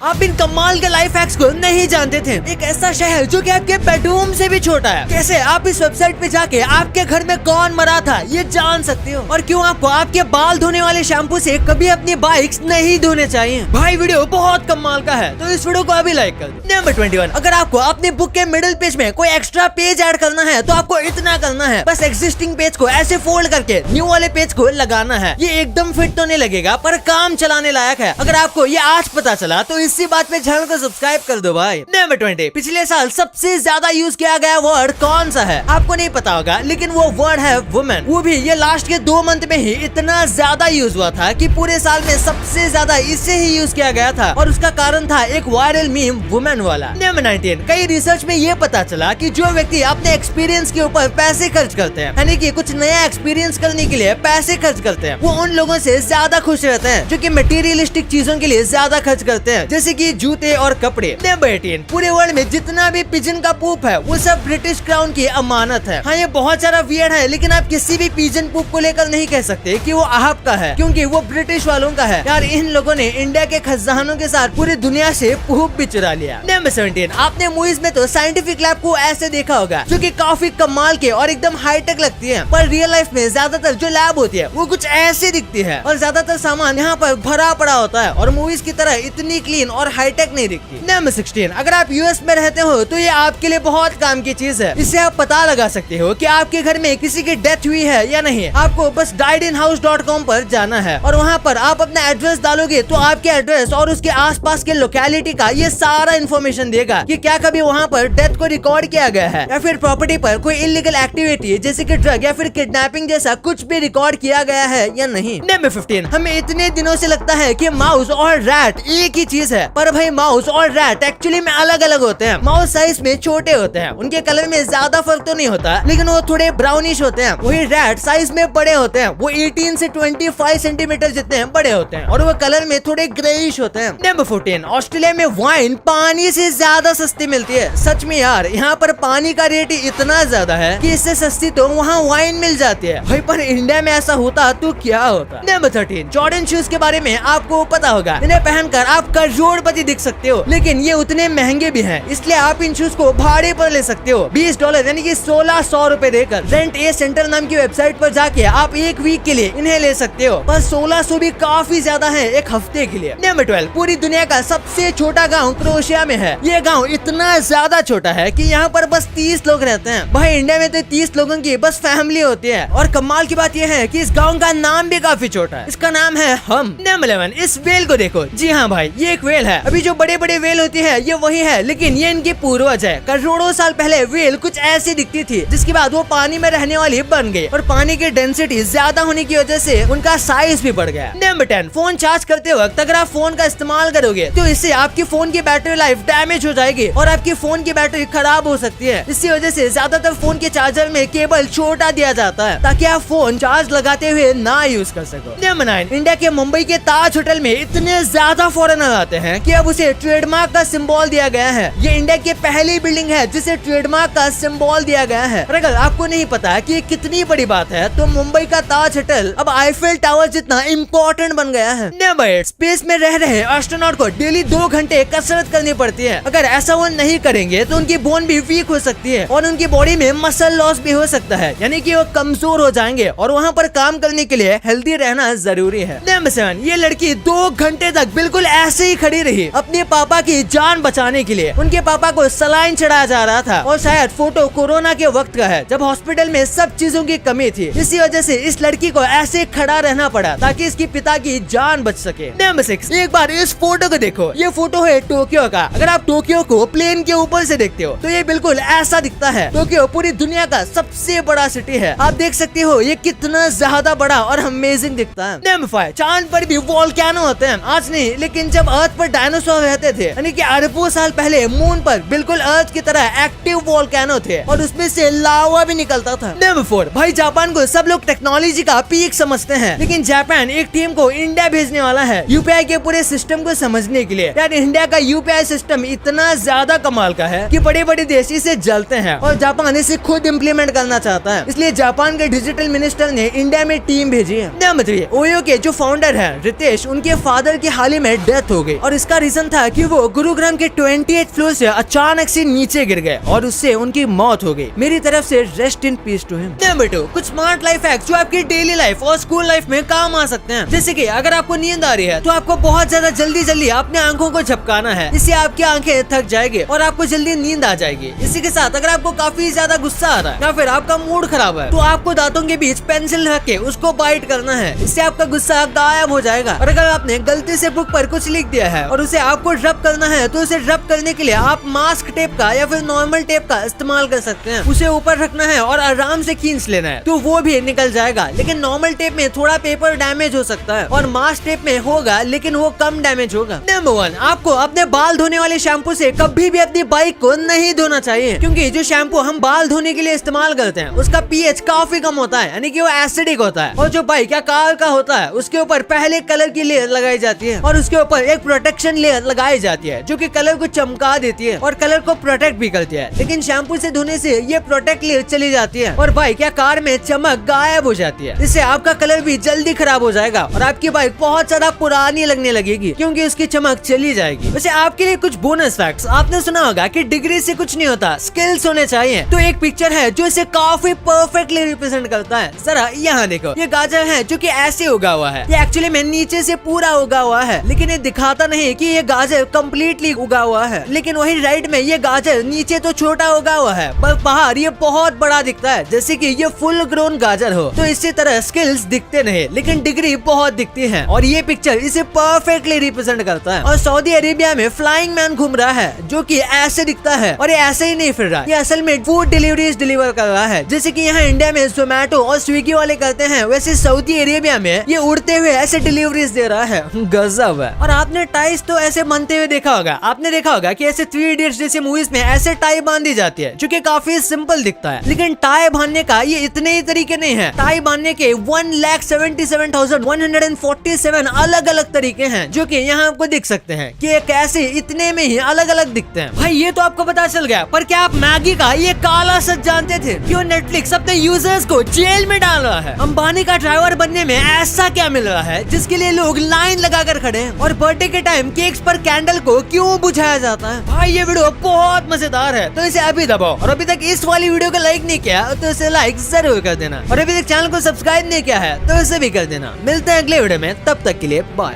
आप इन कमाल के लाइफ हैक्स को नहीं जानते थे। एक ऐसा शहर जो कि आपके बेडरूम से भी छोटा है। कैसे आप इस वेबसाइट पे जाके आपके घर में कौन मरा था ये जान सकते हो। और क्यों आपको आपके बाल धोने वाले शैम्पू से कभी अपनी बाइक्स नहीं धोने चाहिए। भाई वीडियो बहुत कमाल का है, तो इस वीडियो को अभी लाइक कर दो। नंबर 21, अगर आपको अपने बुक के मिडिल पेज में कोई एक्स्ट्रा पेज ऐड करना है तो आपको इतना करना है, बस एग्जिस्टिंग पेज को ऐसे फोल्ड करके न्यू वाले पेज को लगाना है। ये एकदम फिट तो नहीं लगेगा पर काम चलाने लायक है। अगर आपको ये आज पता चला तो इसी बात पे चैनल को सब्सक्राइब कर दो भाई। नंबर 20, पिछले साल सबसे ज्यादा यूज किया गया वर्ड कौन सा है? आपको नहीं पता होगा, लेकिन वो वर्ड है वुमेन। वो भी ये लास्ट के 2 मंथ में ही इतना ज्यादा यूज हुआ था कि पूरे साल में सबसे ज्यादा इसे ही यूज किया गया था। और उसका कारण था एक वायरल मीम वुमेन वाला। नंबर 19, कई रिसर्च में ये पता चला कि जो व्यक्ति अपने एक्सपीरियंस के ऊपर पैसे खर्च करते हैं, यानी कि कुछ नया एक्सपीरियंस करने के लिए पैसे खर्च करते हैं, वो उन लोगों से ज्यादा खुश रहते हैं जो कि मटेरियलिस्टिक चीजों के लिए ज्यादा खर्च करते हैं, जैसे कि जूते और कपड़े। नंबर 18, पूरे वर्ल्ड में जितना भी पिजन का पूप है वो सब ब्रिटिश क्राउन की अमानत है। हाँ, ये बहुत सारा वियर्ड है, लेकिन आप किसी भी पिजन पूप को लेकर नहीं कह सकते कि वो आपका है, क्योंकि वो ब्रिटिश वालों का है। यार, इन लोगों ने इंडिया के खजानों के साथ पूरी दुनिया से पूप भी चुरा लिया। नंबर 17, आपने मूवीज में तो साइंटिफिक लैब को ऐसे देखा होगा जो कि काफी कमाल के और एकदम हाईटेक लगती है, पर रियल लाइफ में ज्यादातर जो लैब होती है वो कुछ ऐसे दिखती है और ज्यादातर सामान यहाँ पर भरा पड़ा होता है और मूवीज की तरह इतनी क्लीन और हाईटेक नहीं दिखती। नंबर 16, अगर आप यूएस में रहते हो तो ये आपके लिए बहुत काम की चीज है। इससे आप पता लगा सकते हो कि आपके घर में किसी की डेथ हुई है या नहीं। आपको बस diedinhouse.com पर जाना है और वहाँ पर आप अपना एड्रेस डालोगे तो आपके एड्रेस और उसके आसपास के लोकेलिटी का ये सारा इन्फॉर्मेशन देगा कि क्या कभी वहाँ पर डेथ को रिकॉर्ड किया गया है या फिर प्रॉपर्टी पर कोई इलीगल एक्टिविटी जैसे कि ड्रग या फिर किडनैपिंग जैसा कुछ भी रिकॉर्ड किया गया है या नहीं। नंबर 15, हमें इतने दिनों से लगता है कि माउस और रैट एक ही चीज है, पर भाई माउस और रैट एक्चुअली में अलग अलग होते हैं। माउस साइज में छोटे होते हैं, उनके कलर में ज्यादा फर्क तो नहीं होता, लेकिन वो थोड़े ब्राउनिश होते हैं। वही रैट साइज में बड़े होते हैं, वो 18 से 25 सेंटीमीटर जितने बड़े होते हैं और वो कलर में थोड़े ग्रेइश होते हैं। नंबर 14, ऑस्ट्रेलिया में वाइन पानी से ज्यादा सस्ती मिलती है। सच में यार, यहाँ पर पानी का रेट इतना ज्यादा है कि इससे सस्ती तो वहाँ वाइन मिल जाती है भाई, पर इंडिया में ऐसा होता तो क्या होता। नंबर 13, जॉर्डन शूज के बारे में आपको पता होगा। इन्हें पहनकर आप करोड़पति दिख सकते हो, लेकिन ये उतने महंगे भी हैं, इसलिए आप इन शूज को भाड़े पर ले सकते हो। $20 यानी कि 1600 रुपए देकर रेंट ए सेंटर नाम की वेबसाइट पर जाके आप एक वीक के लिए इन्हें ले सकते हो, पर 1600 भी काफी ज्यादा है एक हफ्ते के लिए। नंबर 12, पूरी दुनिया का सबसे छोटा गाँव क्रोएशिया में है। ये गाँव इतना ज्यादा छोटा है कि यहाँ पर बस 30 लोग रहते हैं। भाई, इंडिया में तो 30 लोगों की बस फैमिली होती है। और कमाल की बात यह है कि इस गाँव का नाम भी काफी छोटा है, इसका नाम है हम। नंबर 11, इस वेल को देखो। जी हाँ भाई, ये एक वेल है। अभी जो बड़े बड़े वेल होती है ये वही है, लेकिन ये इनकी पूर्वज है। करोड़ों साल पहले वेल कुछ ऐसी दिखती थी, जिसके बाद वो पानी में रहने वाली बन गई और पानी की डेंसिटी ज्यादा होने की वजह से उनका साइज भी बढ़ गया। नंबर 10, फोन चार्ज करते वक्त अगर आप फोन का इस्तेमाल करोगे तो इससे आपकी फोन की बैटरी लाइफ डैमेज हो जाएगी और आपकी फोन की बैटरी खराब हो सकती है। इसी वजह से ज्यादातर फोन के चार्जर में केबल छोटा दिया जाता है ताकि आप फोन चार्ज लगाते हुए ना यूज कर सको। नंबर 9, इंडिया के मुंबई के ताज होटल में इतने ज्यादा फॉरेनर आते हैं कि अब उसे ट्रेडमार्क का सिंबल दिया गया है। ये इंडिया की पहली बिल्डिंग है जिसे ट्रेडमार्क का सिंबल दिया गया है। और अगर आपको नहीं पता कि ये कितनी बड़ी बात है तो मुंबई का ताज होटल अब आईफेल टावर जितना इम्पोर्टेंट बन गया है। नंबर 8, स्पेस में रह रहे एस्ट्रोनॉट को डेली 2 घंटे कसरत करनी पड़ती है। अगर ऐसा वो नहीं करेंगे तो उनकी बोन भी वीक हो सकती है और उनकी बॉडी में मसल लॉस भी हो सकता है, यानी कि वो कमजोर हो जाएंगे और वहाँ पर काम करने के लिए हेल्दी रहना जरूरी है। नंबर 7, ये लड़की 2 घंटे तक बिल्कुल ऐसे ही खड़ी रही अपने पापा की जान बचाने के लिए। उनके पापा को सलाइन चढ़ाया जा रहा था और शायद फोटो कोरोना के वक्त का है जब हॉस्पिटल में सब चीजों की कमी थी। इसी वजह से इस लड़की को ऐसे खड़ा रहना पड़ा ताकि इसके पिता की जान बच सके। नंबर 6, एक बार इस फोटो को देखो। ये फोटो है टोक्यो का। अगर आप टोक्यो को प्लेन के ऊपर से देखते हो तो ये बिल्कुल ऐसा दिखता है। टोक्यो पूरी दुनिया का सबसे बड़ा सिटी है। आप देख सकते हो ये कितना ज्यादा बड़ा और अमेजिंग दिखता है। नंबर 5, चांद पर भी वोल्केनो होते हैं। आज नहीं, लेकिन जब अर्थ पर डायनासोर रहते थे, यानी कि अरबों साल पहले मून पर बिल्कुल अर्थ की तरह एक्टिव वोल्केनो थे और उसमें से लावा भी निकलता था। नंबर 4, भाई जापान को सब लोग टेक्नोलॉजी का पीक समझते हैं, लेकिन जापान एक टीम को इंडिया भेजने वाला है यूपीआई के पूरे सिस्टम को समझने के लिए। यार, इंडिया का यूपीआई सिस्टम इतना ज्यादा कमाल का है कि बड़े बड़े देश इसे जलते हैं और जापान इसे खुद इम्प्लीमेंट करना चाहता है। इसलिए जापान के डिजिटल मिनिस्टर ने इंडिया में टीम भेजी है। नंबर 3, ओयो के जो फाउंडर है रितेश, उनके फादर की हाल ही में डेथ हो गई और और इसका रीजन था कि वो गुरुग्राम के 28 फ्लोर से अचानक से नीचे गिर गए और उससे उनकी मौत हो गई। मेरी तरफ से rest in peace to him. Number 2, कुछ स्मार्ट लाइफ हैक्स जो आपकी डेली लाइफ और स्कूल लाइफ में काम आ सकते हैं। जैसे कि अगर आपको नींद आ रही है तो आपको बहुत ज्यादा जल्दी अपने आंखों को झपकाना है, इससे आपकी आंखें थक जाएगी और आपको जल्दी नींद आ जाएगी। इसी के साथ अगर आपको काफी ज्यादा गुस्सा आ रहा है या फिर आपका मूड खराब है तो आपको दांतों के बीच पेंसिल रख के उसको बाइट करना है, इससे आपका गुस्सा गायब हो जाएगा। और अगर आपने गलती से बुक पर कुछ लिख दिया है और उसे आपको रब करना है तो उसे रब करने के लिए आप मास्क टेप का या फिर नॉर्मल टेप का इस्तेमाल कर सकते हैं। उसे ऊपर रखना है और आराम से खींच लेना है तो वो भी निकल जाएगा। लेकिन नॉर्मल टेप में थोड़ा पेपर डैमेज हो सकता है और मास्क टेप में होगा लेकिन वो कम डैमेज होगा। नंबर 1, आपको अपने बाल धोने वाले शैम्पू से कभी भी अपनी बाइक को नहीं धोना चाहिए, क्योंकि जो शैम्पू हम बाल धोने के लिए इस्तेमाल करते हैं उसका पीएच काफी कम होता है, यानी कि वो एसिडिक होता है। और जो बाइक या कार का होता है उसके ऊपर पहले कलर की लेयर लगाई जाती है और उसके ऊपर एक प्रोटेक्शन लेयर लगाई जाती है जो कि कलर को चमका देती है और कलर को प्रोटेक्ट भी करती है। लेकिन शैम्पू से धोने से ये प्रोटेक्ट लेयर चली जाती है और बाइक या कार में चमक गायब हो जाती है। इससे आपका कलर भी जल्दी खराब हो जाएगा और आपकी बाइक बहुत ज्यादा पुरानी लगने लगेगी क्योंकि उसकी चमक चली जाएगी। वैसे आपके लिए कुछ बोनस फैक्ट्स। आपने सुना होगा कि डिग्री से कुछ नहीं होता, स्किल्स होने चाहिए। तो एक पिक्चर है जो इसे काफी परफेक्टली रिप्रेजेंट करता है। जरा यहाँ देखो, ये गाजर है जो कि ऐसे उगा हुआ है। ये एक्चुअली में नीचे से पूरा उगा हुआ है लेकिन ये दिखाता नहीं कि ये गाजर कम्प्लीटली उगा हुआ है। लेकिन वही राइट में ये गाजर नीचे तो छोटा उगा हुआ है पर बाहर ये बहुत बड़ा दिखता है, जैसे कि ये फुल ग्रोन गाजर हो। तो इसी तरह स्किल्स दिखते नहीं लेकिन डिग्री बहुत दिखती है और ये पिक्चर इसे परफेक्टली रिप्रेजेंट करता है। और सऊदी अरेबिया में फ्लाइंग मैन घूम रहा है जो कि ऐसे दिखता है और ये ऐसे ही नहीं फिर रहा, ये असल में फूड डिलीवरीज डिलीवर कर रहा है। जैसे कि यहाँ इंडिया में जोमेटो और स्विगी वाले करते हैं, वैसे सऊदी अरेबिया में ये उड़ते हुए ऐसे डिलीवरीज दे रहा है। गजब है। और आपने टाइज तो ऐसे बनते हुए देखा होगा। आपने देखा होगा कि ऐसे 3 इडियट्स जैसे मूवीज में ऐसे टाई बांधी जाती है जो कि काफी सिंपल दिखता है। लेकिन टाई बांधने का ये इतने ही तरीके नहीं है। टाई बांधने के 1,77,147 अलग अलग तरीके हैं जो कि यहाँ आपको दिख सकते हैं कि कैसे इतने में ही अलग अलग दिखते हैं। भाई ये तो आपको पता चल गया, पर क्या आप मैगी का ये काला सच जानते थे? क्यों नेटफ्लिक्स अपने यूजर्स को जेल में डाल रहा है? अंबानी का ड्राइवर बनने में ऐसा क्या मिल रहा है जिसके लिए लोग लाइन लगाकर खड़े हैं? और बर्थडे के टाइम केक्स पर कैंडल को क्यों बुझाया जाता है? भाई ये वीडियो बहुत मजेदार है तो इसे अभी दबाओ। और अभी तक इस वाली वीडियो को लाइक नहीं किया तो इसे लाइक जरूर कर देना। और अभी तक चैनल को सब्सक्राइब नहीं किया है तो इसे भी कर देना। मिलते हैं अगले वीडियो में, तब तक के लिए बाय।